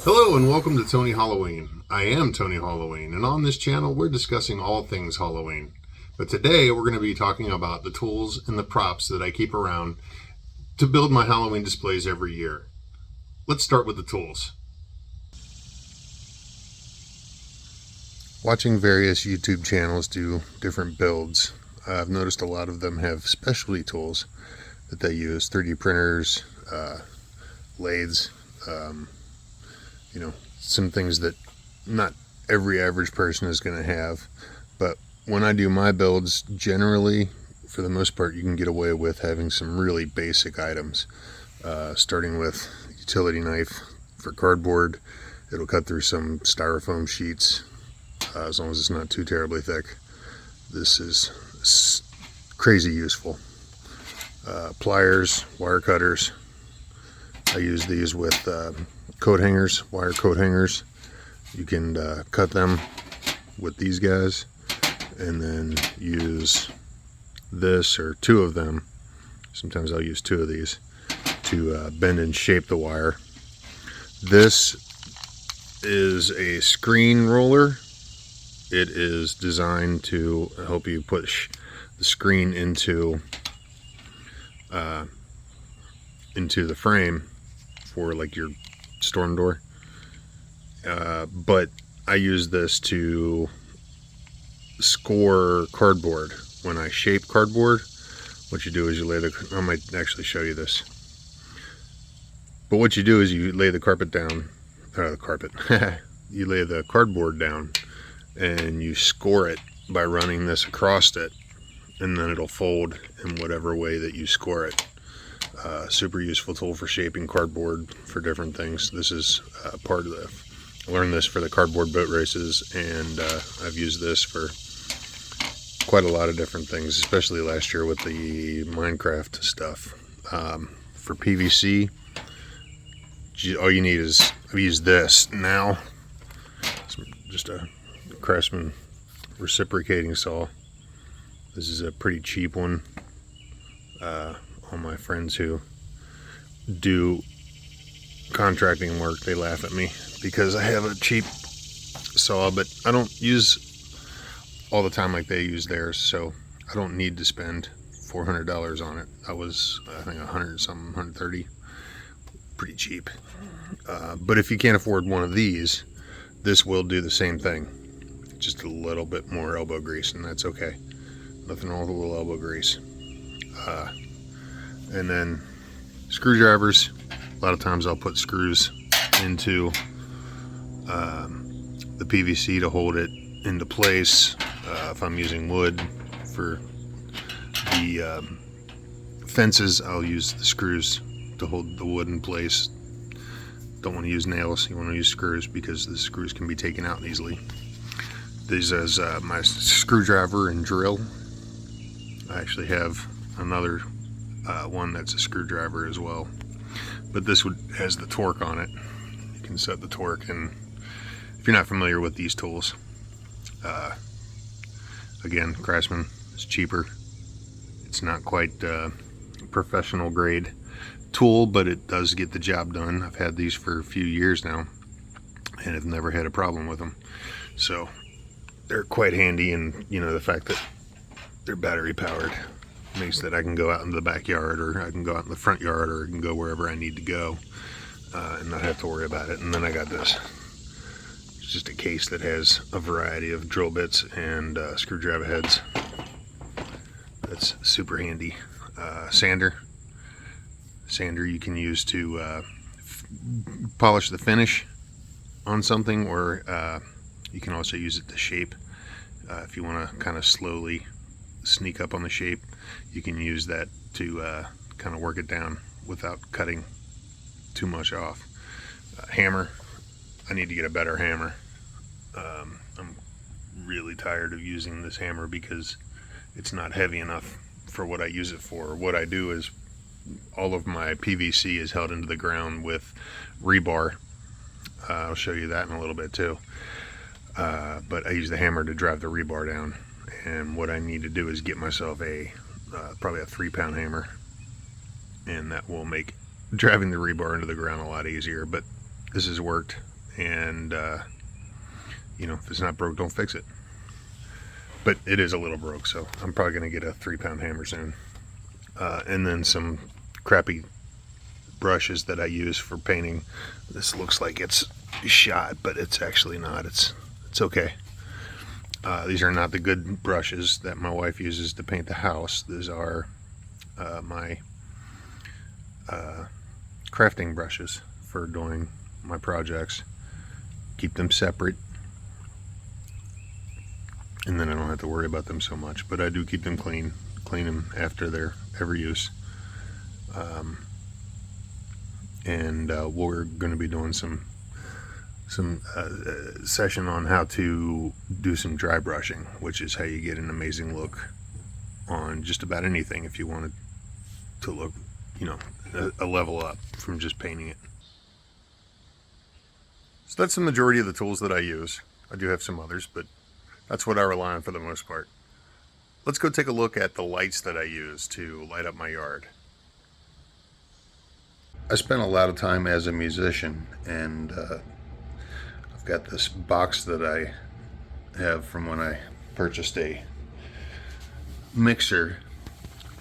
Hello and welcome to Tony Halloween. I am Tony Halloween, and on this channel we're discussing all things Halloween. But today we're going to be talking about the tools and the props that I keep around to build my Halloween displays every year. Let's start with the tools. Watching various YouTube channels do different builds, I've noticed a lot of them have specialty tools that they use, 3D printers, lathes, some things that not every average person is going to have. But when I do my builds, generally, for the most part, you can get away with having some really basic items. Starting with utility knife for cardboard. It'll cut through some styrofoam sheets as long as it's not too terribly thick. This is crazy useful. Pliers, wire cutters. I use these with coat hangers, wire coat hangers. You can cut them with these guys and then use this or two of them. Sometimes I'll use two of these to bend and shape the wire. This is a screen roller. It is designed to help you push the screen into the frame for like your storm door. But I use this to score cardboard. When I shape cardboard, what you do is you lay I might actually show you this. But what you do is you lay the carpet down, you lay the cardboard down and you score it by running this across it, and then it'll fold in whatever way that you score it. Super useful tool for shaping cardboard for different things. This is part of I learned this for the cardboard boat races, and I've used this for quite a lot of different things, especially last year with the Minecraft stuff. For PVC, all you need is, I've used this now. It's just a Craftsman reciprocating saw. This is a pretty cheap one. All my friends who do contracting work, they laugh at me because I have a cheap saw, but I don't use all the time like they use theirs, so I don't need to spend $400 on it. I think 100 something, 130, pretty cheap. But if you can't afford one of these, this will do the same thing, just a little bit more elbow grease, and that's okay. Nothing wrong with a little elbow grease. And then screwdrivers. A lot of times I'll put screws into the PVC to hold it into place. If I'm using wood for the fences, I'll use the screws to hold the wood in place. Don't want to use nails, you want to use screws because the screws can be taken out easily. This is my screwdriver and drill. I actually have another one that's a screwdriver as well, but this has the torque on it. You can set the torque, and if you're not familiar with these tools, again, Craftsman is cheaper. It's not quite professional grade tool, but it does get the job done. I've had these for a few years now and have never had a problem with them, so they're quite handy. And the fact that they're battery powered makes that I can go out into the backyard, or I can go out in the front yard, or I can go wherever I need to go and not have to worry about it. And then I got this. It's just a case that has a variety of drill bits and screwdriver heads. That's super handy. Sander you can use to polish the finish on something, or you can also use it to shape. If you want to kind of slowly sneak up on the shape, you can use that to kind of work it down without cutting too much off. Hammer, I need to get a better hammer. I'm really tired of using this hammer because it's not heavy enough for what I use it for. What I do is all of my PVC is held into the ground with rebar. I'll show you that in a little bit too. But I use the hammer to drive the rebar down, and what I need to do is get myself probably a 3-pound hammer, and that will make driving the rebar into the ground a lot easier. But this has worked and you know, if it's not broke, don't fix it. But it is a little broke, so I'm probably going to get a 3-pound hammer soon. And then some crappy brushes that I use for painting. This looks like it's shot, but it's actually not. It's okay. These are not the good brushes that my wife uses to paint the house. These are my crafting brushes for doing my projects. Keep them separate, and then I don't have to worry about them so much. But I do keep them clean them after their every use. And we're going to be doing some session on how to do some dry brushing, which is how you get an amazing look on just about anything if you want it to look, you know, a level up from just painting it. So that's the majority of the tools that I use. I do have some others, but that's what I rely on for the most part. Let's go take a look at the lights that I use to light up my yard. I spent a lot of time as a musician, and I've got this box that I have from when I purchased a mixer,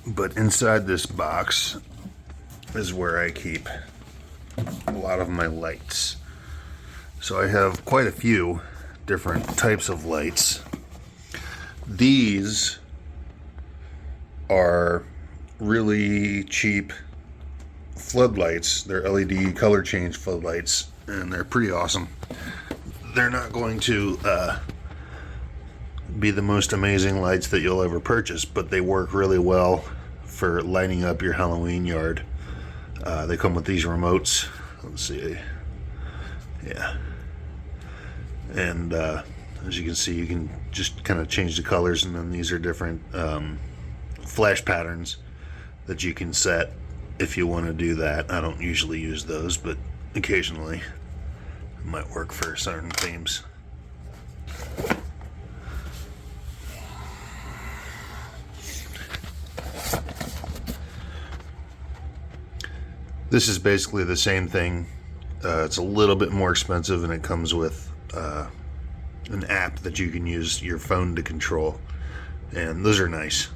but inside this box is where I keep a lot of my lights. So I have quite a few different types of lights. These are really cheap floodlights. They're LED color change floodlights, and they're pretty awesome. They're not going to be the most amazing lights that you'll ever purchase, but they work really well for lighting up your Halloween yard. They come with these remotes. Let's see. Yeah. And as you can see, you can just kind of change the colors, and then these are different flash patterns that you can set if you want to do that. I don't usually use those, but occasionally it might work for certain themes. This is basically the same thing. It's a little bit more expensive, and it comes with an app that you can use your phone to control, and those are nice.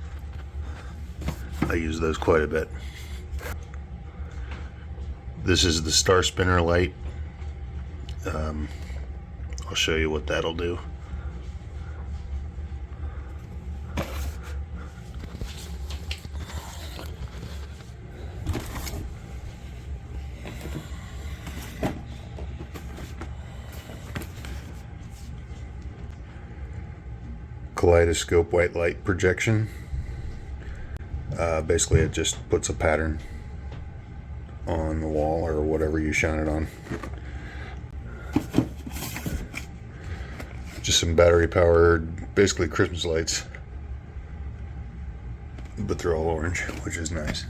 I use those quite a bit. This is the Star Spinner light. I'll show you what that'll do. Kaleidoscope white light projection. Basically it just puts a pattern on the wall or whatever you shine it on. Just some battery powered, basically Christmas lights, but they're all orange, which is nice.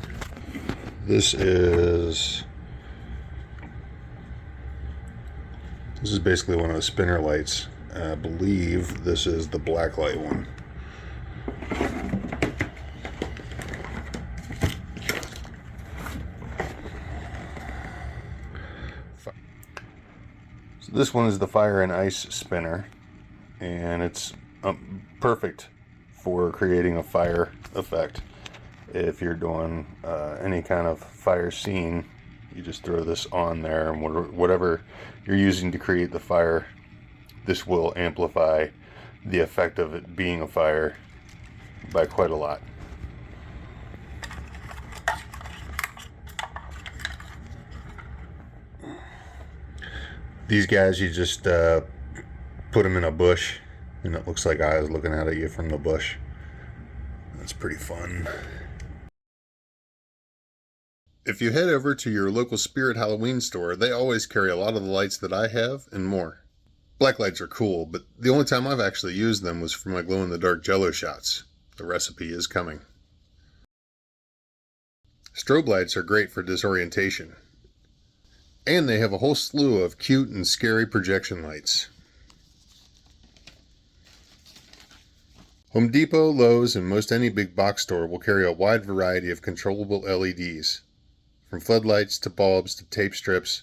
This is basically one of the spinner lights. I believe this is the black light one. So this one is the Fire and Ice spinner, and it's perfect for creating a fire effect. If you're doing any kind of fire scene, you just throw this on there, and whatever you're using to create the fire, this will amplify the effect of it being a fire by quite a lot. These guys, you just put them in a bush, and it looks like eyes looking out at you from the bush. That's pretty fun. If you head over to your local Spirit Halloween store, they always carry a lot of the lights that I have and more. Black lights are cool, but the only time I've actually used them was for my glow-in-the-dark Jell-O shots. The recipe is coming. Strobe lights are great for disorientation. And they have a whole slew of cute and scary projection lights. Home Depot, Lowe's, and most any big box store will carry a wide variety of controllable LEDs. From floodlights to bulbs to tape strips,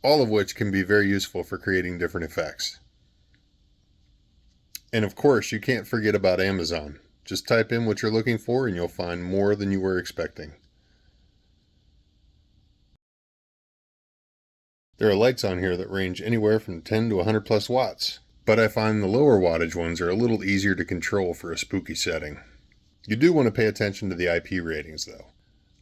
all of which can be very useful for creating different effects. And of course, you can't forget about Amazon. Just type in what you're looking for and you'll find more than you were expecting. There are lights on here that range anywhere from 10 to 100 plus watts, but I find the lower wattage ones are a little easier to control for a spooky setting. You do want to pay attention to the IP ratings though.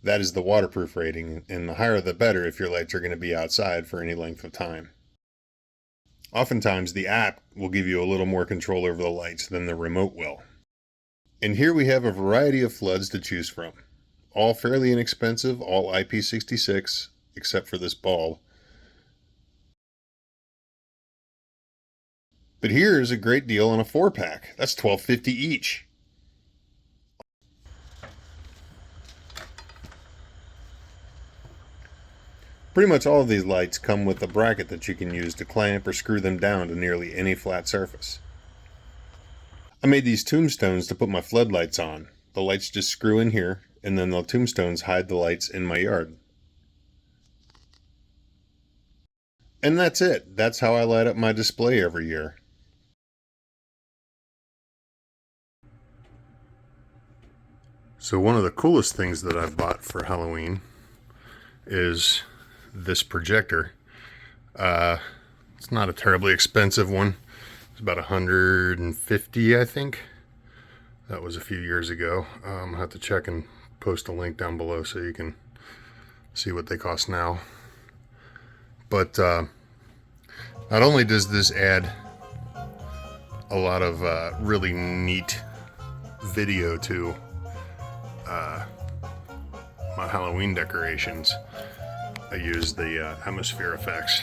That is the waterproof rating, and the higher the better if your lights are going to be outside for any length of time. Oftentimes the app will give you a little more control over the lights than the remote will. And here we have a variety of floods to choose from. All fairly inexpensive, all IP66, except for this bulb. But here's a great deal on a 4-pack. That's $12.50 each. Pretty much all of these lights come with a bracket that you can use to clamp or screw them down to nearly any flat surface. I made these tombstones to put my floodlights on. The lights just screw in here, and then the tombstones hide the lights in my yard. And that's it. That's how I light up my display every year. So one of the coolest things that I've bought for Halloween is this projector. It's not a terribly expensive one. It's about $150, I think. That was a few years ago. I'll have to check and post a link down below so you can see what they cost now. But not only does this add a lot of really neat video to my Halloween decorations, I use the atmosphere effects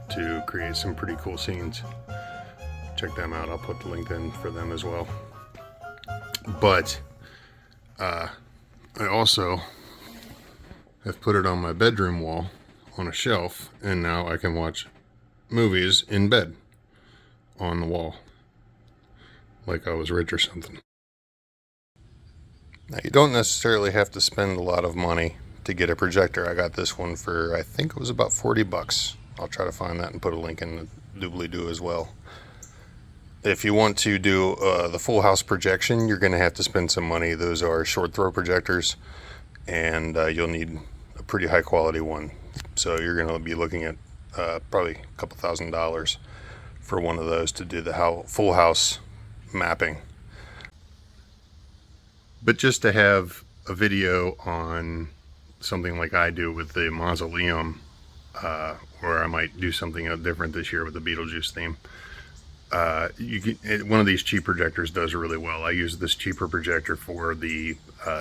to create some pretty cool scenes. Check them out. I'll put the link in for them as well. But I also have put it on my bedroom wall on a shelf, and now I can watch movies in bed on the wall like I was rich or something. Now, you don't necessarily have to spend a lot of money to get a projector. I got this one for, I think it was about 40 bucks. I'll try to find that and put a link in the doobly-doo as well. If you want to do the full house projection, you're going to have to spend some money. Those are short throw projectors, and you'll need a pretty high quality one. So you're going to be looking at probably a couple $1,000s for one of those to do the full house mapping. But just to have a video on something like I do with the mausoleum, or I might do something different this year with the Beetlejuice theme. One of these cheap projectors does really well. I use this cheaper projector for the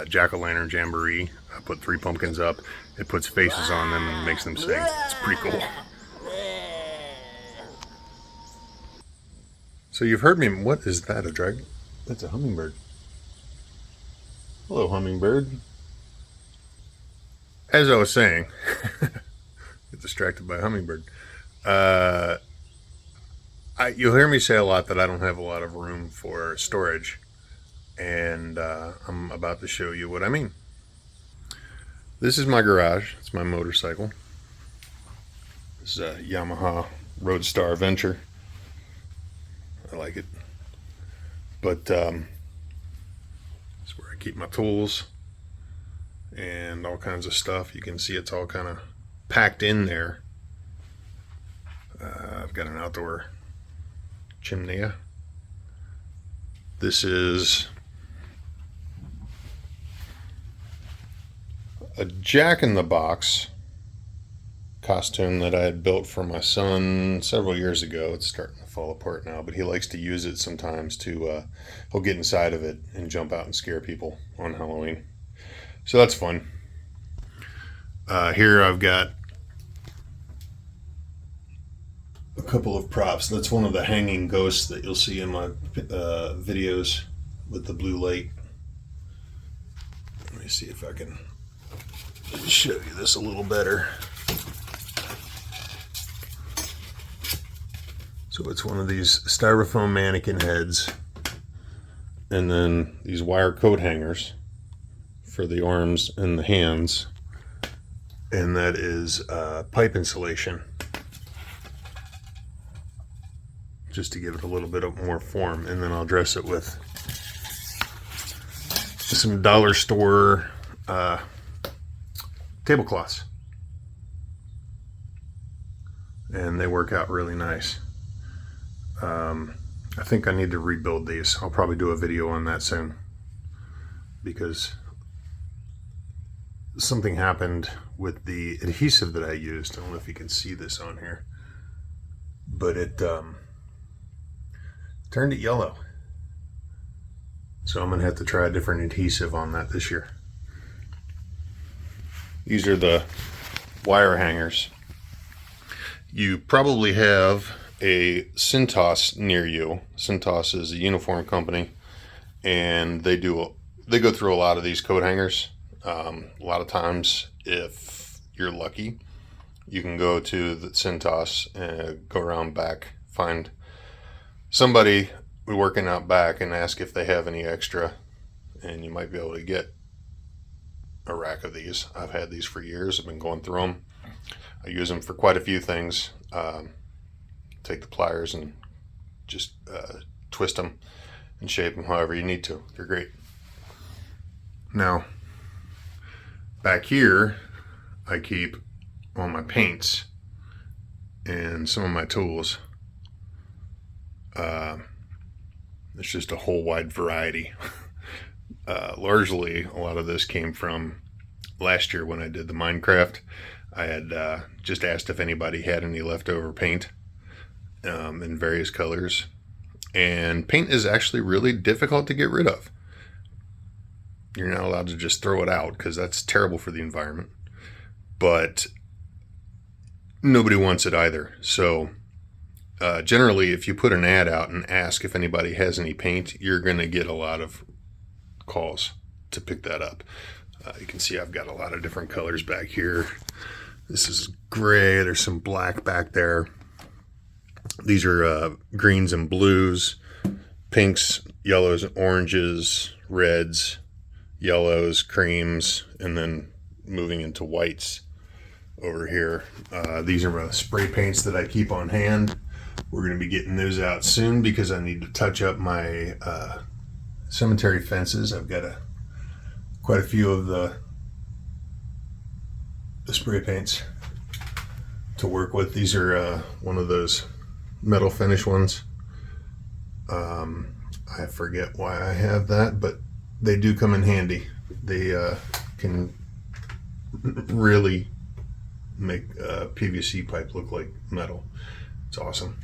Jack-o'-lantern Jamboree. I put 3 pumpkins up. It puts faces on them and makes them sing. It's pretty cool. So you've heard me. What is that, a dragon? That's a hummingbird. Hello, hummingbird. As I was saying, get distracted by a hummingbird. You'll hear me say a lot that I don't have a lot of room for storage, and I'm about to show you what I mean. This is my garage. It's my motorcycle. This is a Yamaha Roadstar Venture. I like it. But it's where I keep my tools and all kinds of stuff. You can see it's all kind of packed in there. I've got an outdoor chimney. This is a Jack-in-the-Box costume that I had built for my son several years ago. It's starting to fall apart now, but he likes to use it sometimes to, he'll get inside of it and jump out and scare people on Halloween. So that's fun. Here I've got a couple of props. That's one of the hanging ghosts that you'll see in my videos with the blue light. Let me see if I can show you this a little better. So it's one of these styrofoam mannequin heads, and then these wire coat hangers for the arms and the hands, and that is pipe insulation, just to give it a little bit of more form, and then I'll dress it with some dollar store tablecloths, and they work out really nice. I think I need to rebuild these. I'll probably do a video on that soon, because something happened with the adhesive that I used. I don't know if you can see this on here, but it turned it yellow. So I'm gonna have to try a different adhesive on that this year. These are the wire hangers. You probably have a Cintas near you. Cintas is a uniform company, and they go through a lot of these coat hangers. A lot of times, if you're lucky, you can go to the Cintas and go around back, find somebody working out back and ask if they have any extra, and you might be able to get a rack of these. I've had these for years. I've been going through them. I use them for quite a few things. Take the pliers and just twist them and shape them however you need to. They're great. Now, back here, I keep all my paints and some of my tools. There's just a whole wide variety. Largely, a lot of this came from last year when I did the Minecraft. I had just asked if anybody had any leftover paint in various colors. And paint is actually really difficult to get rid of. You're not allowed to just throw it out, because that's terrible for the environment. But nobody wants it either. So generally, if you put an ad out and ask if anybody has any paint, you're going to get a lot of calls to pick that up. You can see I've got a lot of different colors back here. This is gray. There's some black back there. These are greens and blues, pinks, yellows, oranges, reds, yellows, creams, and then moving into whites over here. These are my spray paints that I keep on hand. We're going to be getting those out soon because I need to touch up my cemetery fences. I've got quite a few of the spray paints to work with. These are one of those metal finish ones. I forget why I have that, but they do come in handy. They can really make PVC pipe look like metal. It's awesome.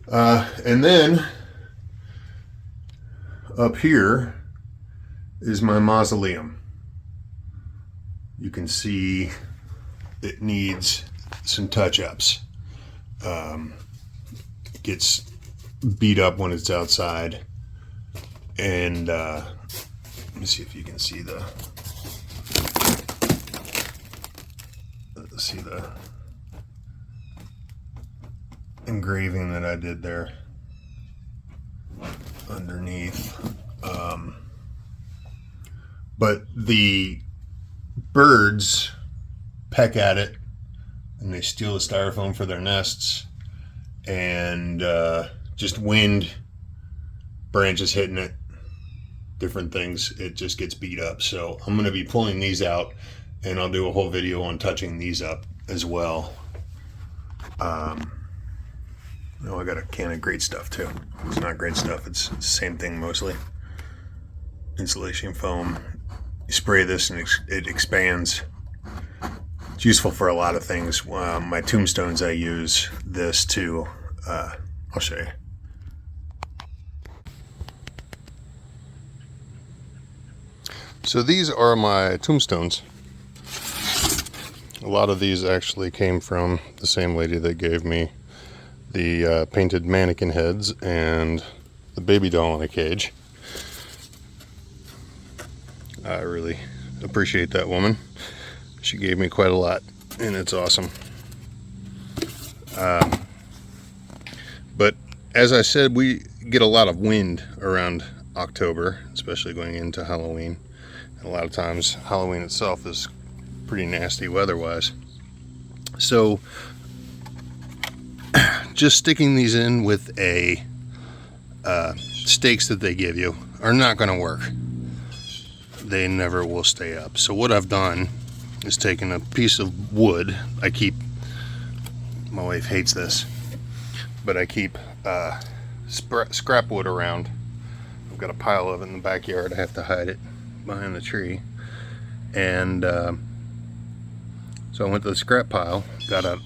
And then up here is my mausoleum. You can see it needs some touch-ups. It gets beat up when it's outside, and let me see if you can see the engraving that I did there underneath. But the birds peck at it, and they steal the styrofoam for their nests, and just wind, branches hitting it, different things, it just gets beat up. So I'm going to be pulling these out, and I'll do a whole video on touching these up as well. I got a can of great stuff too. It's not great stuff, it's the same thing mostly. Insulation foam. You spray this and it expands. It's useful for a lot of things. My tombstones, I use this too. I'll show you. So these are my tombstones. A lot of these actually came from the same lady that gave me the painted mannequin heads and the baby doll in a cage. I really appreciate that woman. She gave me quite a lot, and it's awesome. But as I said, we get a lot of wind around October, especially going into Halloween. And a lot of times Halloween itself is pretty nasty weather-wise. So just sticking these in with a stakes that they give you are not going to work. They never will stay up. So what I've done is taken a piece of wood. My wife hates this, but I keep scrap wood around. I've got a pile of it in the backyard. I have to hide it behind the tree. And so I went to the scrap pile, got a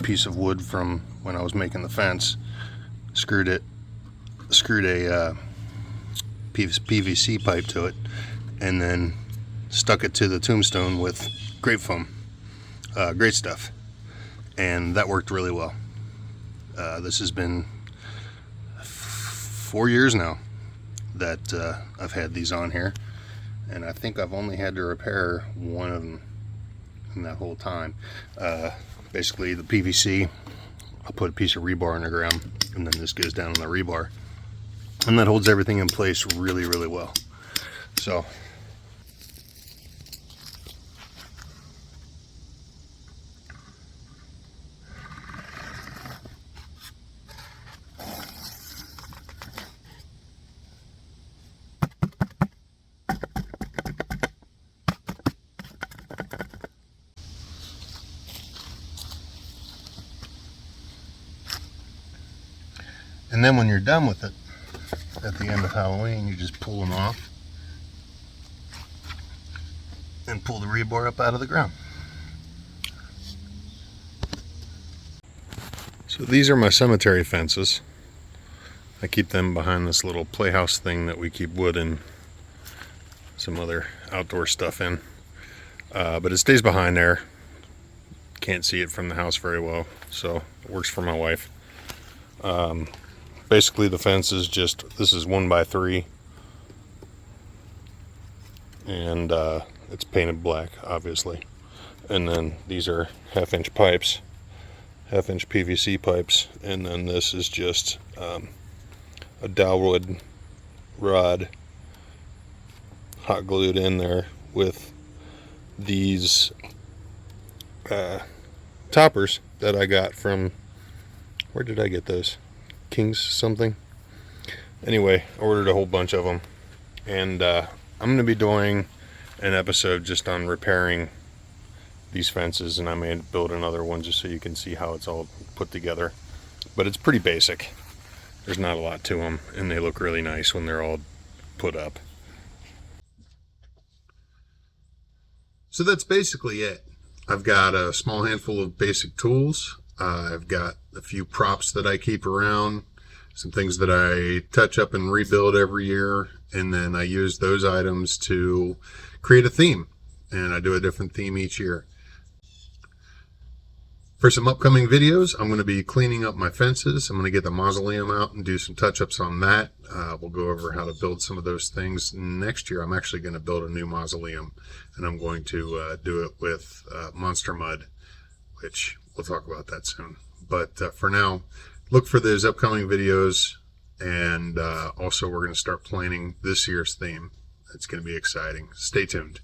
piece of wood from when I was making the fence, screwed a PVC pipe to it, and then stuck it to the tombstone with grape foam, great stuff, and that worked really well. This has been 4 years now that I've had these on here, and I think I've only had to repair one of them in that whole time. Basically the PVC, I'll put a piece of rebar in the ground, and then this goes down on the rebar, and that holds everything in place really, really well. So and then when you're done with it, at the end of Halloween, you just pull them off and pull the rebar up out of the ground. So these are my cemetery fences. I keep them behind this little playhouse thing that we keep wood and some other outdoor stuff in. But it stays behind there. Can't see it from the house very well, so it works for my wife. Basically the fence is this is 1x3, and it's painted black, obviously. And then these are half-inch pipes, half-inch PVC pipes, and then this is just a dowelwood rod hot glued in there with these toppers that I got from, where did I get those? King's something. Anyway, I ordered a whole bunch of them, and I'm going to be doing an episode just on repairing these fences, and I may build another one just so you can see how it's all put together. But it's pretty basic. There's not a lot to them, and they look really nice when they're all put up. So that's basically it. I've got a small handful of basic tools. I've got a few props that I keep around, some things that I touch up and rebuild every year, and then I use those items to create a theme, and I do a different theme each year. For some upcoming videos, I'm going to be cleaning up my fences. I'm going to get the mausoleum out and do some touch-ups on that. We'll go over how to build some of those things. Next year, I'm actually going to build a new mausoleum, and I'm going to do it with monster mud, which we'll talk about that soon. But for now, look for those upcoming videos, and also we're going to start planning this year's theme. It's going to be exciting. Stay tuned.